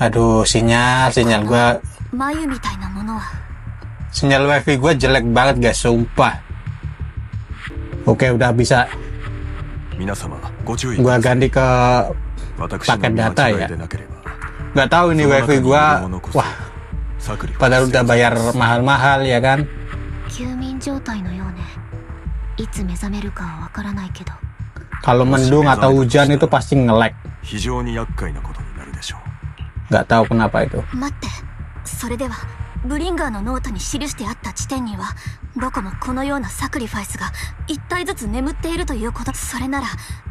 Aduh, sinyal gua, sinyal wifi gua jelek banget guys, sumpah. Oke, udah bisa. Gua ganti ke paket data ya. Nggak tahu ini wifi gua, wah, padahal udah bayar mahal-mahal ya kan. Kalau mendung atau hujan itu pasti nge-lag. Nggak tahu kenapa itu. ブリンガーのノートに記してあった地点にはどこもこのようなサクリファイスが1体ずつ眠っているということ。それなら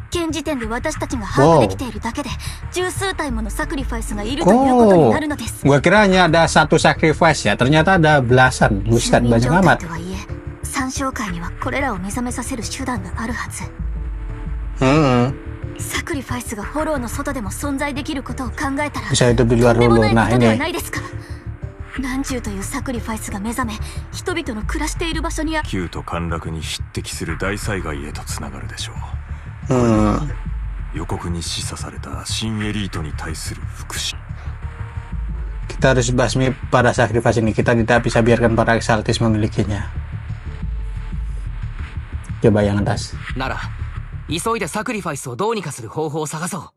現時点で私たちが把握できているだけで十数体ものサクリファイスがいるということになるのです。 Gua kira hanya ada satu sacrifice ya, ternyata ada belasan. Buset, banyak amat. 参照会にはこれらを目覚めさせる手段があるはず。サクリファイスがフォローの外でも存在できることを考えたら bisa hidup di luar とんでも dulu. ないこ Nah とでは ini ないですか。何十というサクリファイスが目覚め人々の暮らしている場所に旧と陥落に匹敵する大災害へとつながるでしょう。予告に示唆された新エリートに対する復讐。 Kita harus basmi para sacrifice ini. Kita tidak bisa biarkan para exaltis memilikinya. Coba yang atas. なら急いでサクリファイスをどうにかする方法を探そう。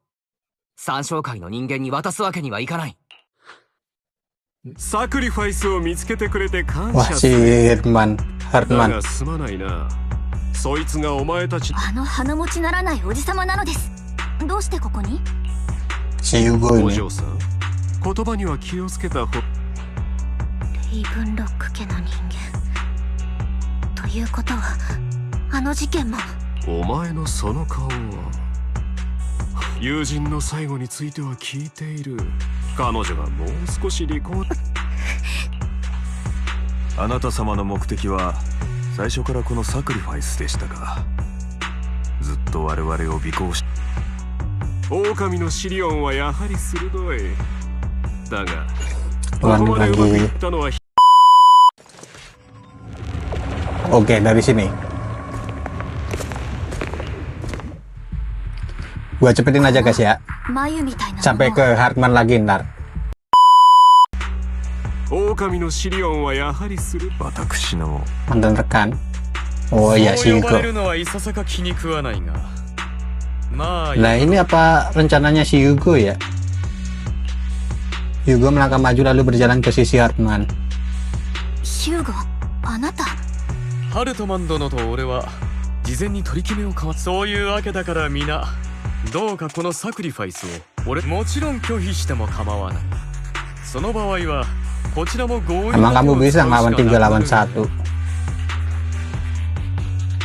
参照会の人間に渡すわけにはいかない。サクリファイスを見つけてくれて感 Wah, 謝 si する。 Hartman. だがすまないな。そいつがお前たち。あの鼻持ちならないおじさまなのです。どうしてここに？ Si Hugo お ini. 嬢さん、言葉には気をつけた方。レイブンロック家の人間ということはあの事件も。お前のその顔は友人の最後については聞いている。彼女がもう少し離婚。あなた様の目的は最初からこのサクリファイスでしたが、ずっと我々を尾行し。狼のシリオンはやはり鋭い。だがここまでうまくいったのは。 Oke, dari sini. Gua cepetin aja guys ya. Sampai ke Hartman lagi ntar. 狼のシリオンはやはりする。私の Mantan rekan. Oh iya, si Hugo. Nah ini apa rencananya si Hugo ya? Hugo melangkah maju lalu berjalan ke sisi Hartman. Hugo, あなた。ハルトマン殿と俺は事前に取り決めを交わす。そういうわけだから皆どうかこのサクリファイスを俺もちろん拒否しても構わない。その場合はこちらも合意。 Emang kamu bisa ngelawan 3 lawan 1?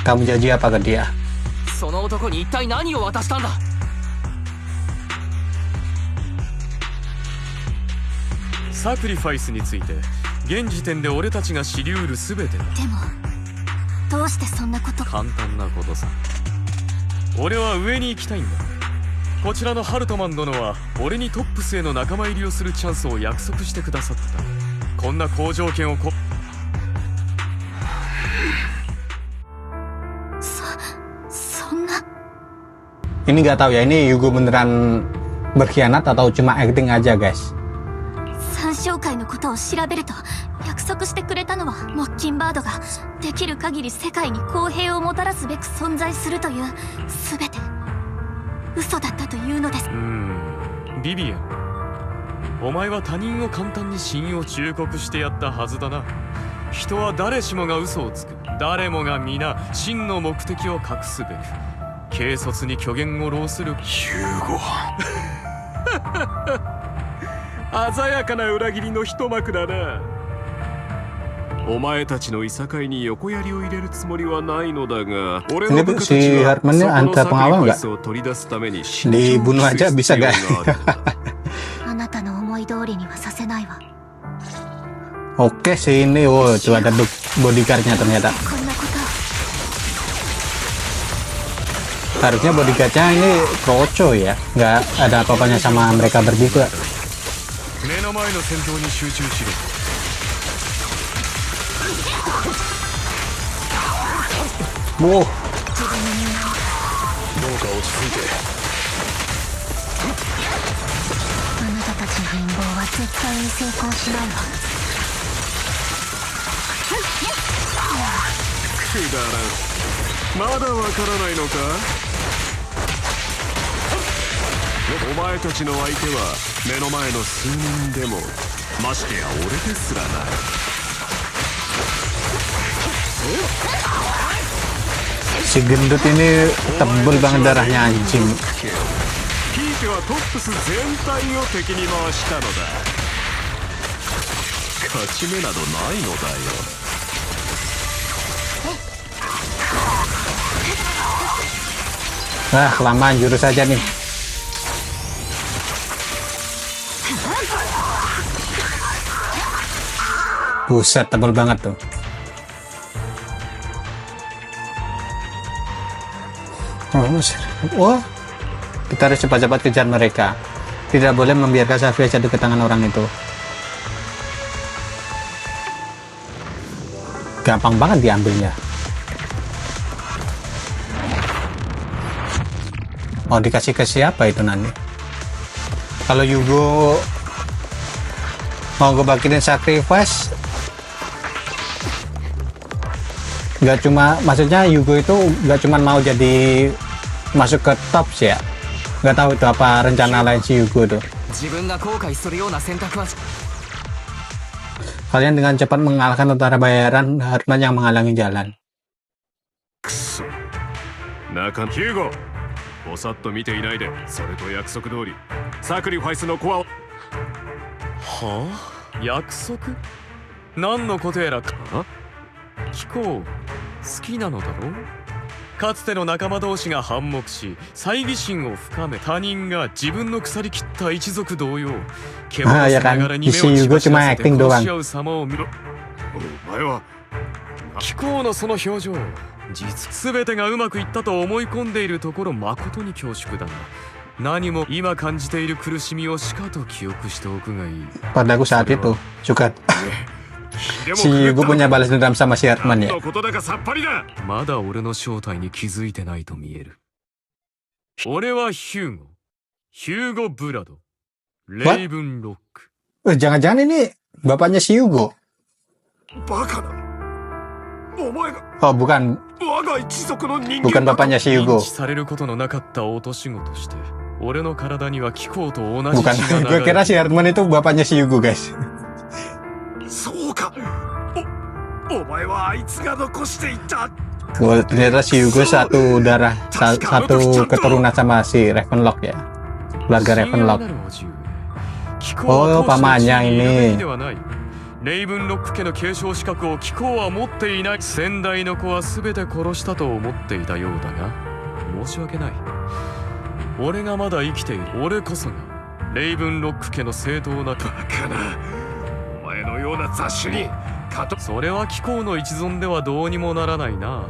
Kamu janji apa ke dia? その男に一体何を渡したんだ。サクリファイスについて現時点で俺たちが知り得る全てだ。でもどうしてそんなこと。簡単なことさ。俺は上に行きたいんだ。こちらのハルトマン殿は俺にトップスへの仲間入りをするチャンスを約束してくださった。こんな好条件をそんな。 Ini nggak tahu ya, ini Hugo beneran berkhianat atau cuma acting aja guys. 参照会のことを調べると約束してくれたのはモッキンバードができる限り世界に公平をもたらすべく存在するという全て嘘だったというのです。ビビアン、お前は他人を簡単に信用忠告してやったはずだな。人は誰しもが嘘をつく。誰もが皆真の目的を隠すべく軽率に虚言を浪する。ヒューゴ鮮やかな裏切りの一幕だな。お前たちのいさかいに横槍を入れるつもりはないのだが、俺の部下たちはそこのサクリファイスを取り出すために慎重に接す必要があるのだ。あなたの思い通りにはさせないわ。 Oke sini, wow, tuh ada bodyguardnya ternyata. こんなこと。 Harusnya bodyguardnya ini kroco ya, nggak ada apa-apanya sama mereka berdua. 目の前の戦闘に集中しろ。 Wow. どうか落ち着いて。あなたたち人望は絶対に成功しないわ。くだらん。まだわからないのか。お前たちの相手は目の前の数人でも、ましてや俺ですらない。Si gendut ini tebel banget darahnya anjing. ひいてはトップス全体を敵に回したのだ。勝ち目などないのだよ。Kelamaan jurus aja nih. Buset, tebel banget tuh. Oh, kita harus cepat-cepat kejar mereka. Tidak boleh membiarkan Safia jatuh ke tangan orang itu. Gampang banget diambilnya. Oh, dikasih ke siapa itu nanti? Kalau Yugo mau ngebagiin sacrifice, nggak cuma, maksudnya Yugo itu nggak cuma mau jadi masuk ke top sih ya. Nggak tahu itu apa rencana lain si Yugo tuh. Kalian dengan cepat mengalahkan tentara bayaran Hartman yang menghalangi jalan. Nakan Hugo, ぼさっと見ていないで、それと約束通りサクリファイスのコアを。はあ、約束？何のことやらか。貴公、好きなのだろう。かつての仲間同士が反目し、猜疑心を深め、他人が自分の腐りきった一族同様、獣ながらに目を血走らせて殺し合う様を見ろ。お前は貴公のその表情、実全てがうまくいったと思い込んでいるところ、誠に恐縮だな。何も今感じている苦しみをしかと記憶しておくがいい。Pada aku saat itu juga si Yugo punya balas dendam sama si Hartman ya. まだ俺の正体に気づいてないと見える。俺はヒューゴブラド、レイブンロック。Jangan-jangan ini bapaknya si Yugo. バカな。お前が。Oh, bukan. 我が一族の人間。 Bukan bapaknya si Yugo. 認知されることのなかった落とし子として、俺の体には貴公と同じ Bukan. 血が流 Gue れ kira si Hartman itu bapaknya si Yugo, guys. そうか。お前はあいつが残していた。 Ternyata si Yugo satu darah, satu keturunan sama si Ravenlock ya. Keluarga Ravenlock. Oh, pamannya ini. レイブンロック家の継承資格を貴公は持っていない。先代の子は全て殺したと思っていたようだが、申し訳ない。俺がまだ生きている。俺こそがレイブンロック家の正当な。バカな。お前のような雑種に。それは貴公の一存ではどうにもならないな。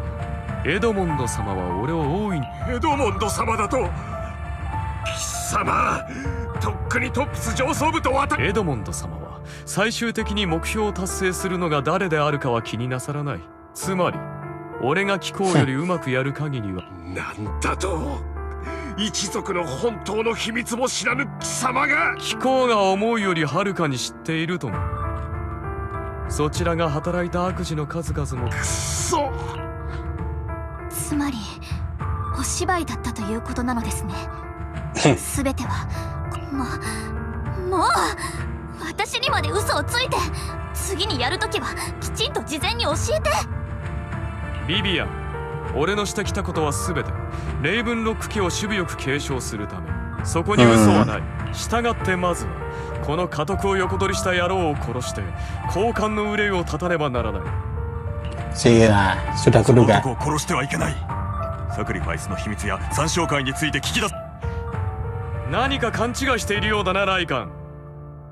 エドモンド様は俺を大いに。エドモンド様だと。貴様、とっくにトップス上層部と渡。エドモンド様は最終的に目標を達成するのが誰であるかは気になさらない。つまり俺が貴公よりうまくやる限りは。なんだと。一族の本当の秘密も知らぬ貴様が。貴公が思うよりはるかに知っているとも。そちらが働いた悪事の数々も。くそ。つまりお芝居だったということなのですね。すべてはもう私にまで嘘をついて、次にやるときはきちんと事前に教えて。ビビアン、俺のしてきたことはすべてレイブンロック家を守備よく継承するため。そこに嘘はない。従ってまずはこの家督を横取りした野郎を殺して交換の憂いを断たねばならない。Sudah kuduga. を殺してはいけない。サクリファイスの秘密や参照会について聞き出す。何か勘違いしているようだな、ライカン。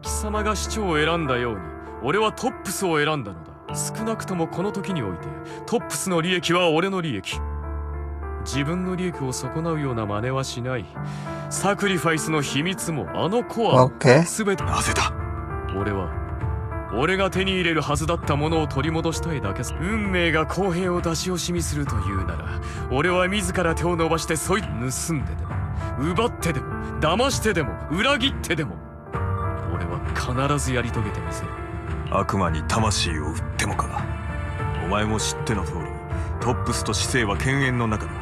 貴様が市長を選んだように俺はトップスを選んだのだ。少なくともこの時においてトップスの利益は俺の利益。自分の利益を損なうような真似はしない。サクリファイスの秘密もあのコアも全て。なぜだ。俺が手に入れるはずだったものを取り戻したいだけ。運命が公平を出し惜しみするというなら、俺は自ら手を伸ばして盗んででも奪ってでも騙してでも裏切ってでも必ずやり遂げてみせる。悪魔に魂を売ってもか。お前も知っての通り、トップスと市政は犬猿の中だ。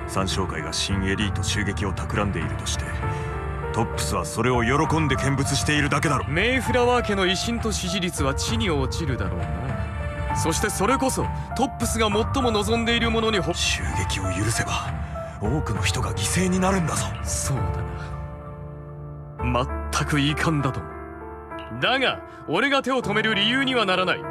三商会が新エリート襲撃を企んでいるとして、トップスはそれを喜んで見物しているだけだろ。メイフラワー家の威信と支持率は地に落ちるだろうな。そしてそれこそトップスが最も望んでいるものに襲撃を許せば多くの人が犠牲になるんだぞ。そうだな。全く遺憾だと思う。だが俺が手を止める理由にはならない。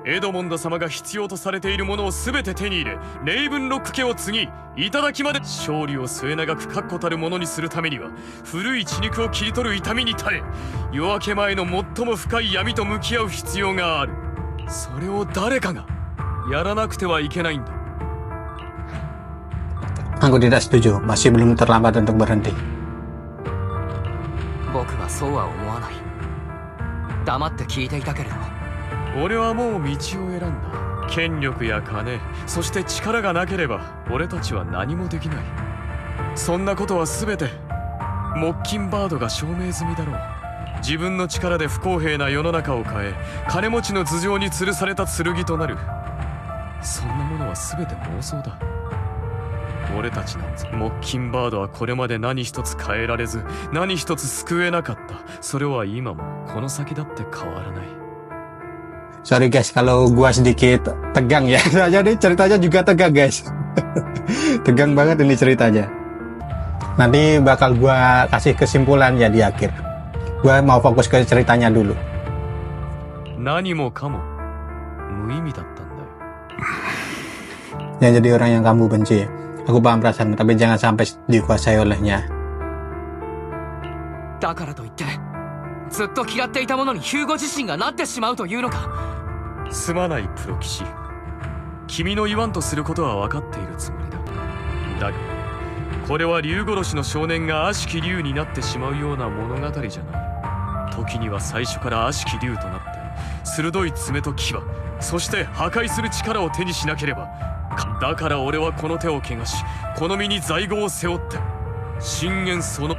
エドモンド様が必要とされているものを全て手に入れ、レイブンロック家を継ぎ、頂まで勝利を末永く確固たるものにするためには、古い血肉を切り取る痛みに耐え、夜明け前の最も深い闇と向き合う必要がある。それを誰かがやらなくてはいけないんだ。 Aku tidak setuju. Masih belum terlambat untuk berhenti. 僕はそうは思わない。黙って聞いていたけれど。俺はもう道を選んだ。権力や金、そして力がなければ俺たちは何もできない。そんなことは全てモッキンバードが証明済みだろう。自分の力で不公平な世の中を変え、金持ちの頭上に吊るされた剣となる。そんなものは全て妄想だ。俺たちなんぞ、モッキンバードはこれまで何一つ変えられず、何一つ救えなかった。それは今もこの先だって変わらない。 Sorry guys, kalau gua sedikit tegang ya. Soalnya ini ceritanya juga tegang guys. Tegang banget ini ceritanya. Nanti bakal gua kasih kesimpulan ya di akhir. Gua mau fokus ke ceritanya dulu. 何もかも無意味だったんだよ。 Yang jadi orang yang kamu benci. Aku paham perasaanmu, tapi jangan sampai dikuasai olehnya. だからといってずっと嫌っていたものにヒューゴ自身がなってしまうというのか。すまないプロ騎士。君の言わんとすることは分かっているつもりだ。だがこれは竜殺しの少年が悪しき竜になってしまうような物語じゃない。時には最初から悪しき竜となって鋭い爪と牙、そして破壊する力を手にしなければ。だから俺はこの手を怪我し、この身に罪業を背負って信玄その。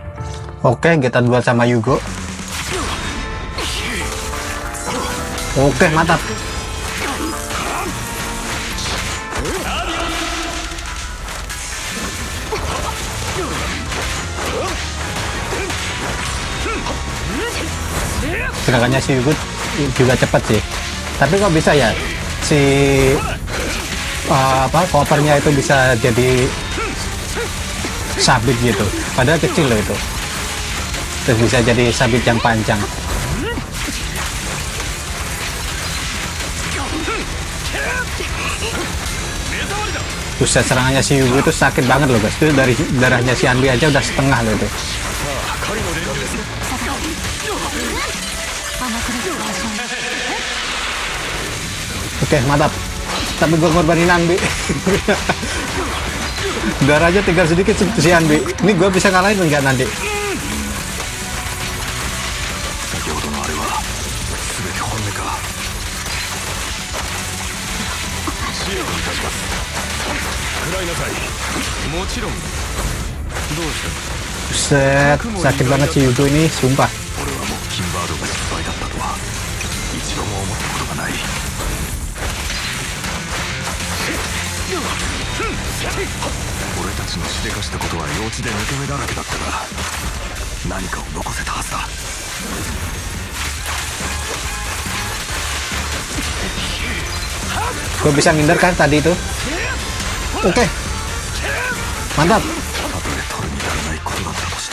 Oke, kita dua sama Yugo. Oke, mantap. Serangannya si Yugo juga cepat sih. Tapi kok bisa ya si kopernya itu bisa jadi sabit gitu. Padahal kecil loh itu. Terus bisa jadi sabit yang panjang. Buset, serangannya si Yugo itu sakit banget loh guys. Itu dari darahnya si Anbi aja udah setengah loh itu. Oke, mantap. Tapi gue ngorbanin Anbi. Darahnya tinggal sedikit si Anbi. Ini gue bisa ngalahin enggak nanti? Buset, sakit banget si Yugo ini, sumpah. Gue bisa ngindar kan tadi itu? Oke. Mantap.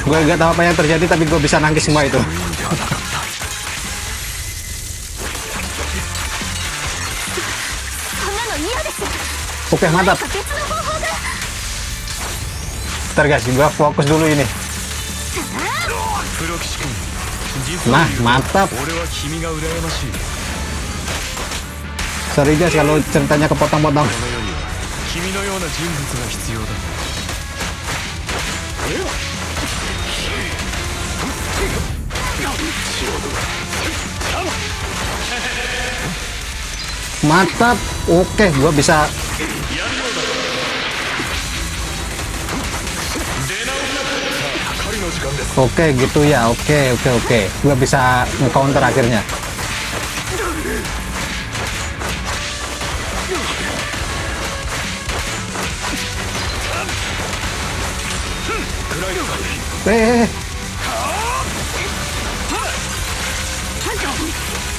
Gue gak tahu apa yang terjadi, tapi gue bisa nangkis semua itu. Oke, mantap. Bentar guys, gue fokus dulu ini. Nah, mantap. Sorry guys kalau ceritanya kepotong-potong. Mantap. Oke, gua bisa. Oke, gitu ya. Oke. Gua bisa nge-counter akhirnya.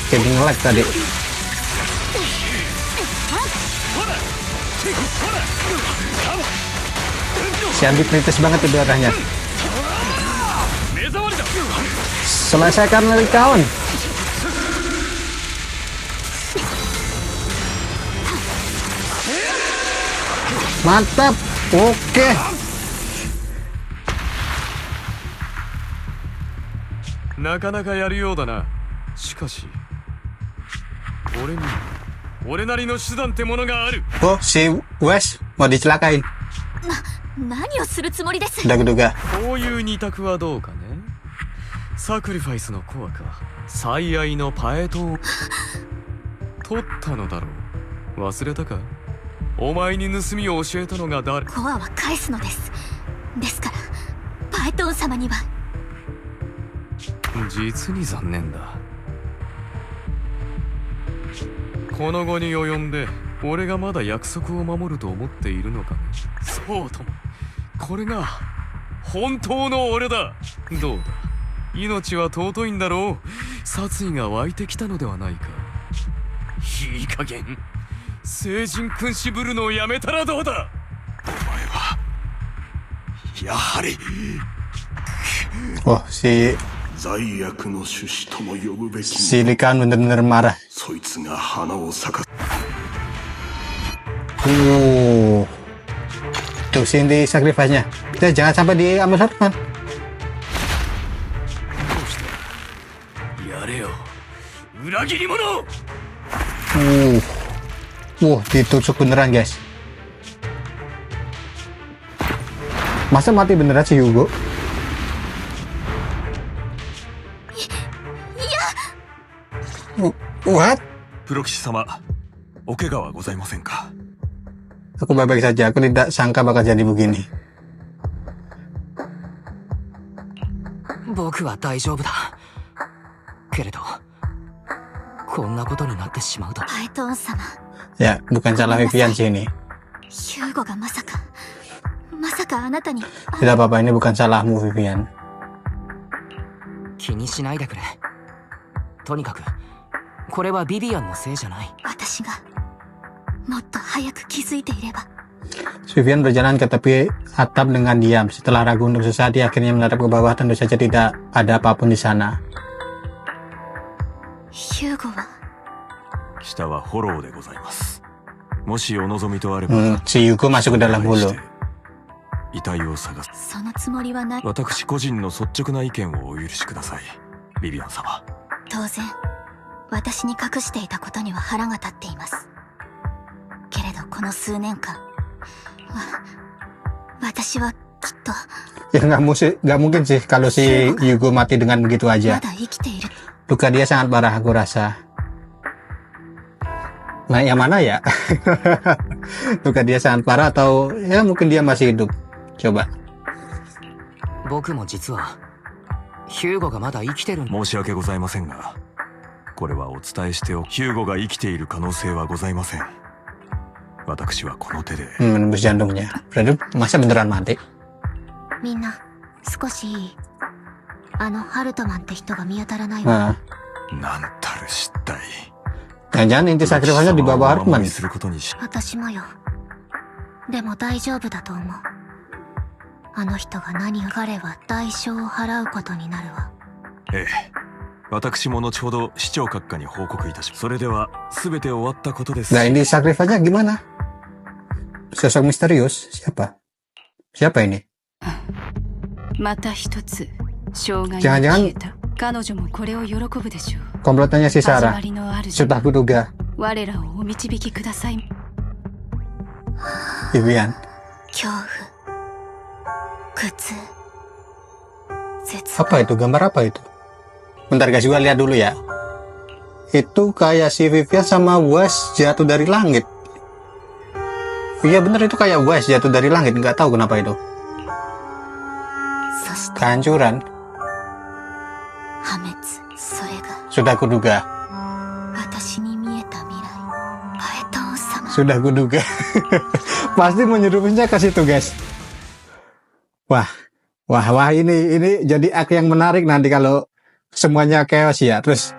Kayak nge-lag tadi. Si Andi kritis banget itu darahnya. Selesaikan dari kawan. Mantap. Oke. Nakanaka yaru you da na. Shikashi, ore nari no shudan te mono ga aru. Oh, si Wes mau dicelakain. 何をするつもりです。 Udah kuduga. こういう二択はどうかね。サクリファイスのコアか最愛のパエトを取ったのだろう。忘れたか。お前に盗みを教えたのが誰。コアは返すのです。ですからパエトン様には。実に残念だ。この後に及んで俺がまだ約束を守ると思っているのかね。そうとも、これが本当の俺だ。どうだ、命は尊いんだろう。殺意が湧いてきたのではないか。いい加減聖人君子ぶるのをやめたらどうだ。お前はやはり Oh, si 罪悪の種子とも呼ぶべき si Likan bener-bener marah. そいつが花を咲か Tuh si Indi sacrifice-nya. Jangan sampai diambil Hartman. やれよ裏切り者。 Ditusuk beneran guys. Masa mati beneran si Hugo? What? プロ騎士様、お怪我はございませんか。 Aku baik-baik saja. Aku tidak sangka bakal jadi begini. 僕は大丈夫だ。けれど、こんなことになってしまうと。パエトン様、 Ya, bukan salah Vivian sih ini. ヒューゴがまさかあなたに。 Tidak apa-apa, ini bukan salahmu Vivian. 気にしないでくれ。とにかく、これはビビアンのせいじゃない。私がもっと早く気づいていれば。 Vivian berjalan ke tepi atap dengan diam. Setelah ragu untuk sesaat, dia akhirnya menatap ke bawah. Tentu saja tidak ada apapun di sana. ヒューゴは。 下はフォローでございます。もしお望みとあれば、 Si Yuko masuk ke dalam hulu. 遺体を探す。そのつもりはない。私個人の率直な意見をお許しください、ビビアン様。当然私に隠していたことには腹が立っています。けれどこの数年間、私はきっと Ya nggak mungkin sih kalau si Yugo mati dengan begitu ま aja. だ生きている。 Luka dia sangat parah aku rasa. Nah, yang mana ya? Luka dia sangat parah atau ya mungkin dia masih hidup. Coba. 僕も実は、ヒューゴがまだ生きてるんだ。申し訳ございませんが、これはお伝えしておく。ヒューゴが生きている可能性はございません。私はこの手で。 Menembus jantungnya. Berarti masa beneran mati? みんな少しいい？あのハルトマンって人が見当たらないわ。 Nah, なんたる失態。 jangan-jangan inti sacrifice-nya di bawah Hartman. することにし。私もよ。でも大丈夫だと思う。あの人が何を。彼は代償を払うことになるわ。ええ。私も後ほど市長閣下に報告いたします。それでは全て終わったことです。 Nah, ini sacrifice-nya gimana? Sosok misterius? Siapa ini? また一つ障害が消えた。彼女もこれを喜ぶでしょう。 Komplotannya si 始 Sarah. まりのあるじ Sudah kuduga. 我らをお導きください。 Vivian. 恐怖、苦痛、絶 Apa itu? Gambar apa itu? Bentar guys, gua lihat dulu ya. Itu kayak si Vivian sama Wes jatuh dari langit. Iya bener, itu kayak Wes jatuh dari langit. Nggak tahu kenapa itu. そして kehancuran. 破滅、それが Sudah kuduga. 私に見えた未来。パエトン様。 Sudah kuduga. Pasti menyerupinya ke situ, guys. Wah, ini jadi ak yang menarik nanti kalau semuanya chaos ya. Terus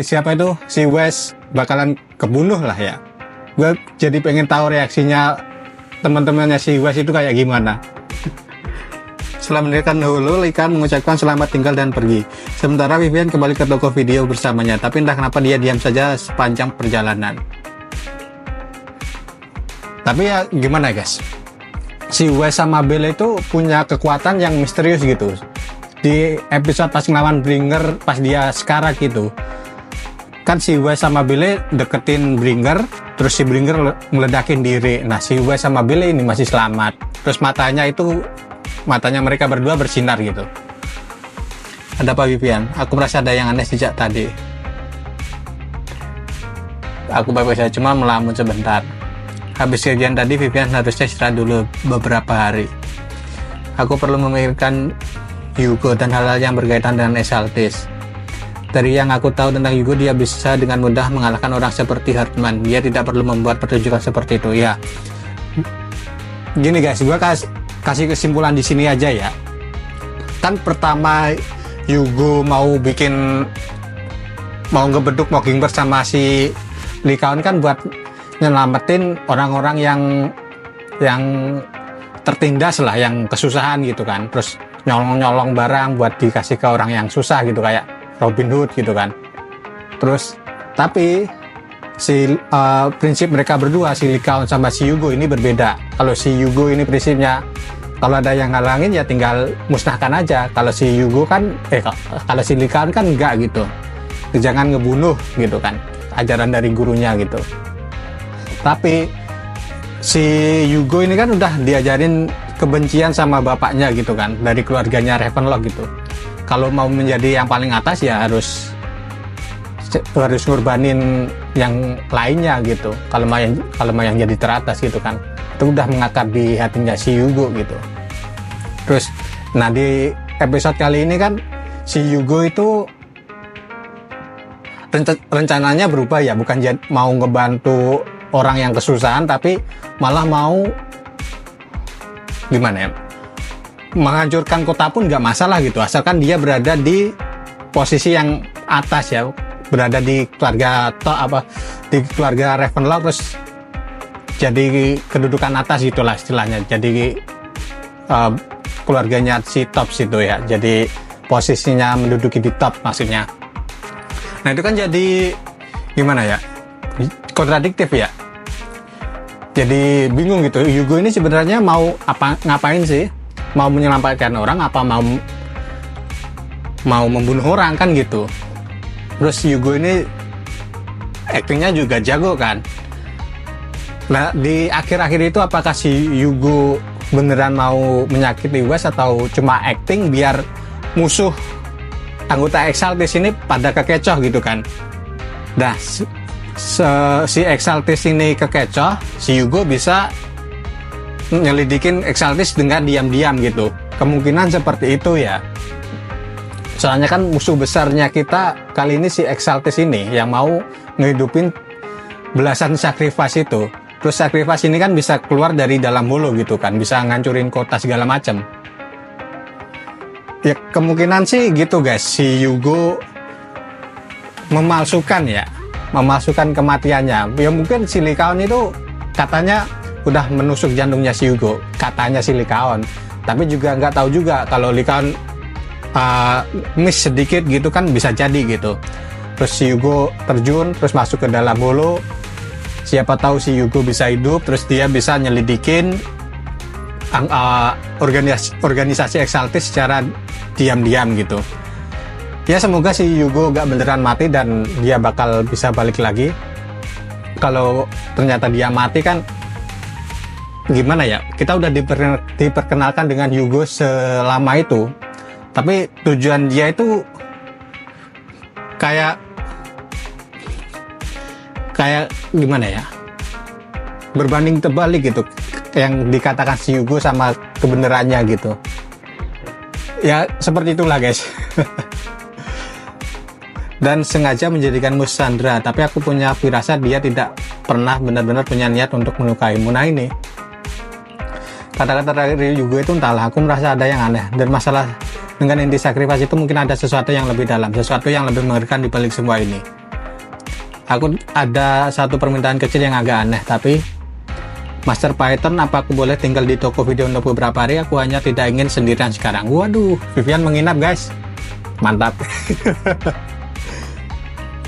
siapa itu? Si Wes bakalan kebunuh lah ya. Gue jadi pengen tahu reaksinya teman-temannya si Wes itu kayak gimana. Setelah mendirikan Hulu, Lycan mengucapkan selamat tinggal dan pergi. Sementara Vivian kembali ke toko video bersamanya, tapi entah kenapa dia diam saja sepanjang perjalanan. Tapi ya gimana guys, si Wes sama Bella itu punya kekuatan yang misterius gitu. Di episode pas ngelawan Bringer, pas dia sekarat gitu, kan si Wes sama Bella deketin Bringer, terus si Bringer ngeledakin diri. Nah si Wes sama Bella ini masih selamat, terus matanya mereka berdua bersinar gitu. Ada apa Vivian? Aku merasa ada yang aneh sejak tadi. Aku baik-baik saja, cuma melamun sebentar. Habis kejadian tadi Vivian harusnya istirahat dulu beberapa hari. Aku perlu memikirkan Hugo dan hal-hal yang berkaitan dengan Exaltis. Dari yang aku tahu tentang Hugo, dia bisa dengan mudah mengalahkan orang seperti Hartman. Dia tidak perlu membuat pertunjukan seperti itu. Ya, gini guys, gue kasih kesimpulan di sini aja ya. Kan pertama Hugo mau ngebeduk Mockingbird sama si Lycan kan buat nyelamatin orang-orang yang tertindas lah, yang kesusahan gitu kan. Terus nyolong barang buat dikasih ke orang yang susah gitu, kayak Robin Hood gitu kan. Terus tapi prinsip mereka berdua, si Lycan sama si Hugo ini berbeda. Kalau si Hugo ini prinsipnya kalau ada yang ngalangin ya tinggal musnahkan aja. Kalau si Hugo kan kalau si Lycan kan enggak gitu, jangan ngebunuh gitu kan, ajaran dari gurunya gitu. Tapi si Hugo ini kan udah diajarin kebencian sama bapaknya gitu kan, dari keluarganya Ravenlock gitu. Kalau mau menjadi yang paling atas ya harus ngorbanin yang lainnya gitu. Kalau mau yang jadi teratas gitu kan, itu udah mengakar di hatinya si Hugo gitu. Terus nah di episode kali ini kan si Hugo itu rencananya berubah ya, bukan mau ngebantu orang yang kesusahan, tapi malah mau gimana ya, menghancurkan kota pun nggak masalah gitu, asalkan dia berada di posisi yang atas ya, berada di keluarga Ravenlock, terus jadi kedudukan atas gitulah istilahnya, jadi keluarganya si Tops itu ya, jadi posisinya menduduki di top maksudnya. Nah itu kan jadi gimana ya, kontradiktif ya, jadi bingung gitu. Hugo ini sebenarnya mau ngapain sih? Mau menyelamatkan orang apa mau membunuh orang kan gitu. Terus Hugo ini aktingnya juga jago kan. Nah di akhir-akhir itu apakah si Hugo beneran mau menyakiti Wes atau cuma acting biar musuh anggota Exaltis ini pada kekecoh gitu kan. Nah si Exaltis ini kekecoh, si Hugo bisa nyelidikin Exaltis dengan diam-diam gitu. Kemungkinan seperti itu ya. Soalnya kan musuh besarnya kita kali ini si Exaltis ini yang mau ngehidupin belasan sacrifice itu. Terus sacrifice ini kan bisa keluar dari dalam hulu gitu kan, bisa ngancurin kota segala macam. Ya kemungkinan sih gitu guys, si Hugo memalsukan kematiannya. Ya mungkin si Lycan itu katanya udah menusuk jantungnya si Hugo, katanya si Lycan. Tapi juga nggak tahu juga kalau Lycan miss sedikit gitu kan, bisa jadi gitu. Terus si Hugo terjun terus masuk ke dalam hulu, siapa tahu si Hugo bisa hidup, terus dia bisa nyelidikin organisasi Exaltis secara diam-diam gitu. Ya semoga si Hugo gak beneran mati dan dia bakal bisa balik lagi. Kalau ternyata dia mati kan gimana ya, kita udah diperkenalkan dengan Hugo selama itu, tapi tujuan dia itu kayak gimana ya, berbanding terbalik gitu yang dikatakan si Hugo sama kebenarannya gitu. Ya seperti itulah guys. Dan sengaja menjadikanmu Sandra, tapi aku punya firasat dia tidak pernah benar-benar punya niat untuk melukaimu. Nah ini kata-kata dari Yugo itu entahlah, aku merasa ada yang aneh, dan masalah dengan inti sacrifice itu mungkin ada sesuatu yang lebih dalam, sesuatu yang lebih mengerikan di balik semua ini. Aku ada satu permintaan kecil yang agak aneh, tapi Master Python, apa aku boleh tinggal di toko video untuk beberapa hari? Aku hanya tidak ingin sendirian sekarang. Waduh, Vivian menginap guys, mantap.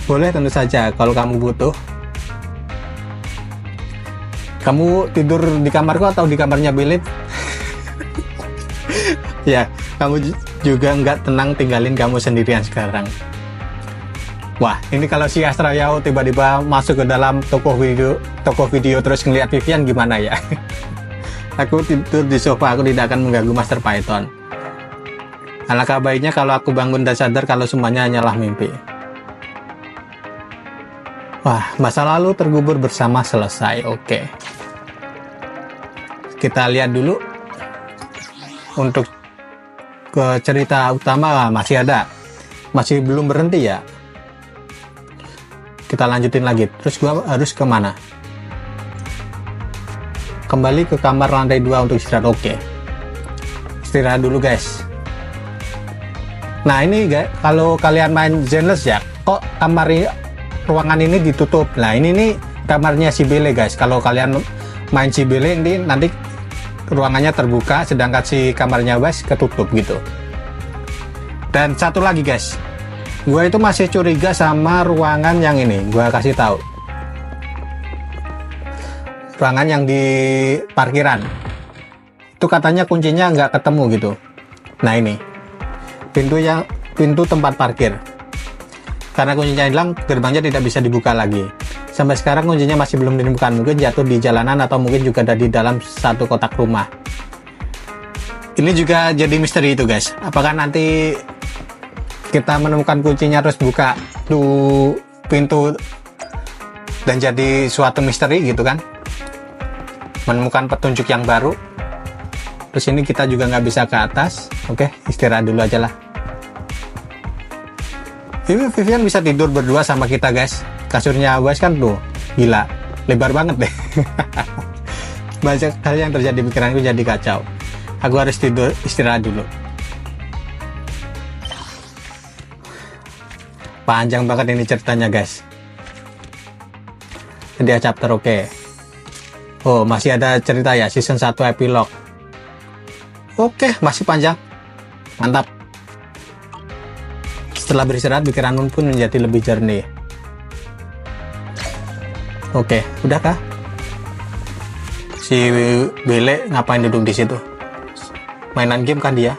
Boleh, tentu saja kalau kamu butuh. Kamu tidur di kamarku atau di kamarnya Billy? Ya, kamu juga nggak tenang tinggalin kamu sendirian sekarang. Wah, ini kalau si Astra Yao tiba-tiba masuk ke dalam toko video terus ngeliat Vivian gimana ya? Aku tidur di sofa, aku tidak akan mengganggu Master Python. Alangkah baiknya kalau aku bangun dan sadar kalau semuanya hanyalah mimpi. Wah, masa lalu terkubur bersama selesai. Oke. Kita lihat dulu untuk ke cerita utama. Masih ada, masih belum berhenti ya. Kita lanjutin lagi. Terus gua harus kemana? Kembali ke kamar lantai 2 untuk istirahat. Oke. Istirahat dulu guys. Nah ini guys, kalau kalian main Zenless ya, kok ruangan ini ditutup. Nah ini nih kamarnya si Bele guys. Kalau kalian main si Bele ini nanti ruangannya terbuka, sedangkan si kamarnya Wes ketutup gitu. Dan satu lagi guys, gue itu masih curiga sama ruangan yang ini. Gue kasih tahu, ruangan yang di parkiran itu katanya kuncinya nggak ketemu gitu. Nah ini pintu tempat parkir, karena kuncinya hilang, gerbangnya tidak bisa dibuka lagi. Sampai sekarang kuncinya masih belum ditemukan, mungkin jatuh di jalanan atau mungkin juga ada di dalam satu kotak rumah. Ini juga jadi misteri itu guys. Apakah nanti kita menemukan kuncinya terus buka tuh pintu dan jadi suatu misteri gitu kan? Menemukan petunjuk yang baru. Terus ini kita juga nggak bisa ke atas. Oke, istirahat dulu aja lah. Ini Vivian bisa tidur berdua sama kita guys. Kasurnya Wes kan tuh gila, lebar banget deh. Banyak hal yang terjadi, pikiranku jadi kacau. Aku harus tidur, istirahat dulu. Panjang banget ini ceritanya guys. Dia chapter oke. Oh masih ada cerita ya, season 1 epilog. Oke, masih panjang, mantap. Setelah beristirahat, pikiranmu pun menjadi lebih jernih. Oke, udah kah? Si Bele ngapain duduk di situ? Mainan game kan dia?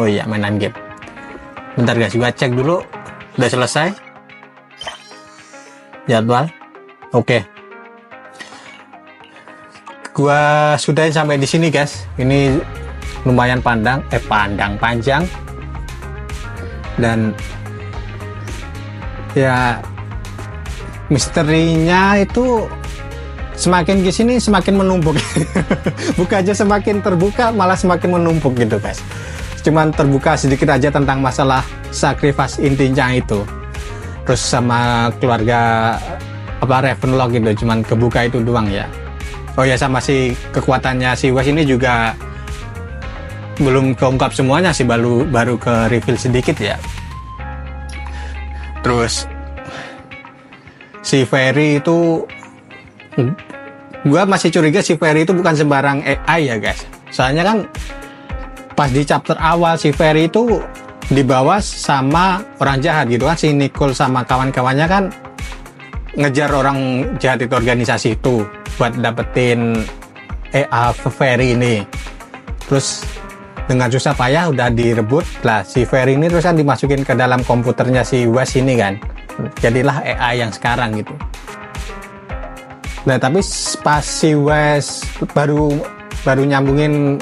Oh iya, mainan game. Bentar guys, gua cek dulu. Udah selesai? Jadwal? Oke. Gua sudahin sampai di sini guys. Ini lumayan panjang. Dan ya misterinya itu semakin kesini semakin menumpuk. Bukan aja semakin terbuka, malah semakin menumpuk gitu guys. Cuman terbuka sedikit aja tentang masalah sacrifice intinya itu. Terus sama keluarga Ravenlock gitu, cuman kebuka itu doang ya. Oh ya, sama si kekuatannya si Wes ini juga belum keungkap semuanya sih, baru ke reveal sedikit ya. Terus si Fairy itu, gua masih curiga si Fairy itu bukan sembarang AI ya guys. Soalnya kan pas di chapter awal si Fairy itu dibawa sama orang jahat gitu kan, si Nicole sama kawan-kawannya kan ngejar orang jahat itu, organisasi itu, buat dapetin Fairy ini. Terus dengan susah payah udah direbut lah si Fairy ini, terus kan dimasukin ke dalam komputernya si Wes ini kan, jadilah AI yang sekarang gitu. Nah tapi pas si Wes baru nyambungin,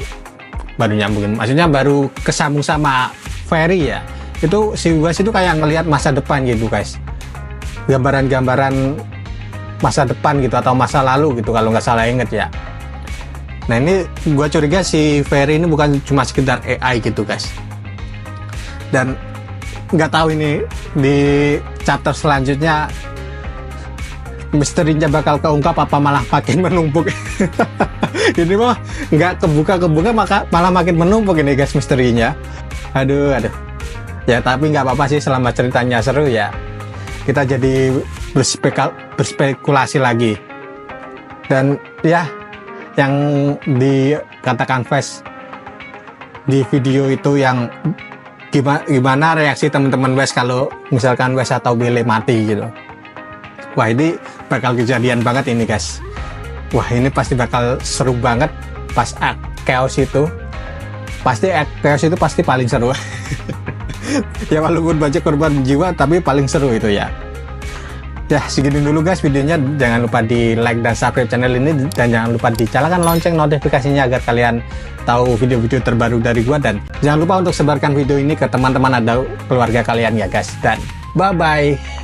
maksudnya baru kesambung sama Fairy ya, itu si Wes itu kayak ngelihat masa depan gitu guys, gambaran-gambaran masa depan gitu atau masa lalu gitu kalau nggak salah inget ya. Nah ini gua curiga si Fairy ini bukan cuma sekedar AI gitu guys. Dan nggak tahu ini di chapter selanjutnya misterinya bakal keungkap apa malah makin menumpuk. Ini mah nggak kebuka malah makin menumpuk ini guys misterinya. Aduh. Ya tapi nggak apa-apa sih, selama ceritanya seru ya. Kita jadi berspekulasi lagi. Dan ya, yang dikatakan Wes di video itu yang gimana reaksi teman-teman Wes kalau misalkan Wes atau Billy mati gitu. Wah ini bakal kejadian banget ini guys. Wah ini pasti bakal seru banget pas chaos itu. Chaos itu pasti paling seru. Ya walaupun banyak korban jiwa tapi paling seru itu ya. Ya segini dulu guys videonya. Jangan lupa di like dan subscribe channel ini, dan jangan lupa dinyalakan lonceng notifikasinya agar kalian tahu video-video terbaru dari gua. Dan jangan lupa untuk sebarkan video ini ke teman-teman atau keluarga kalian ya guys. Dan bye bye.